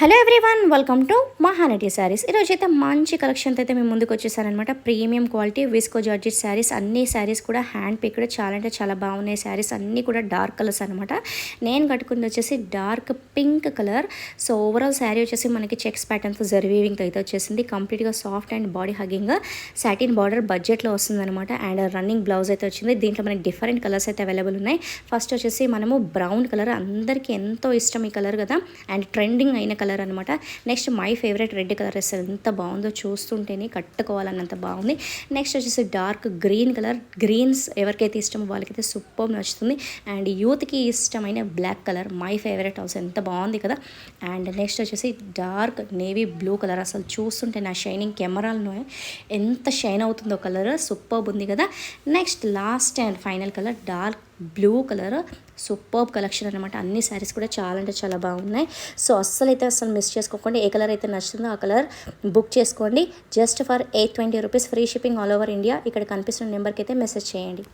Hello everyone, welcome to Mahanati saris. ఈరోజు అయితే మంచి కలెక్షన్తో అయితే మేము ముందుకు వచ్చేసానమాట. Premium quality visco georgette saris, అన్ని శారీస్ కూడా హ్యాండ్ పిక్డ్, చాలా అంటే చాలా బాగున్నాయి. శారీస్ అన్నీ కూడా డార్క్ కలర్స్ అనమాట. నేను కట్టుకుంది వచ్చేసి dark pink colour. So overall sari వచ్చేసి మనకి చెక్స్ ప్యాటర్న్తో జర్వీవింగ్తో అయితే వచ్చేసింది. కంప్లీట్గా soft and body hugging satin border బడ్జెట్లో వస్తుంది అనమాట. అండ్ రన్నింగ్ బ్లౌజ్ అయితే వచ్చింది. దీంట్లో మనకి డిఫరెంట్ కలర్స్ అయితే అవైలబుల్ ఉన్నాయి. ఫస్ట్ వచ్చేసి మనము బ్రౌన్ కలర్, అందరికీ ఎంతో ఇష్టం ఈ కలర్ కదా, అండ్ ట్రెండింగ్ అయిన కలర్ అనమాట. Next my favourite red colour అసలు ఎంత బాగుందో, చూస్తుంటేనే కట్టుకోవాలన్నంత బాగుంది. నెక్స్ట్ వచ్చేసి డార్క్ గ్రీన్ కలర్. గ్రీన్స్ ఎవరికైతే ఇష్టమో వాళ్ళకైతే సూపర్ నచ్చుతుంది. అండ్ యూత్కి ఇష్టమైన black colour my favourite also, ఎంత బాగుంది కదా. అండ్ నెక్స్ట్ వచ్చేసి డార్క్ నేవీ బ్లూ కలర్. అసలు చూస్తుంటే నా షైనింగ్ కెమెరాలో ఎంత షైన్ అవుతుందో కలర్, సూపర్ ఉంది కదా. Next last and final colour dark blue colour. Super collection అనమాట. అన్ని శారీస్ కూడా చాలా అంటే చాలా బాగున్నాయి. సో అస్సలు మిస్ చేసుకోకండి. ఏ కలర్ అయితే నచ్చుతుందో ఆ కలర్ బుక్ చేసుకోండి. Just for 820 rupees, free shipping all over India. ఇక్కడ కనిపిస్తున్న నెంబర్కి అయితే మెసేజ్ చేయండి.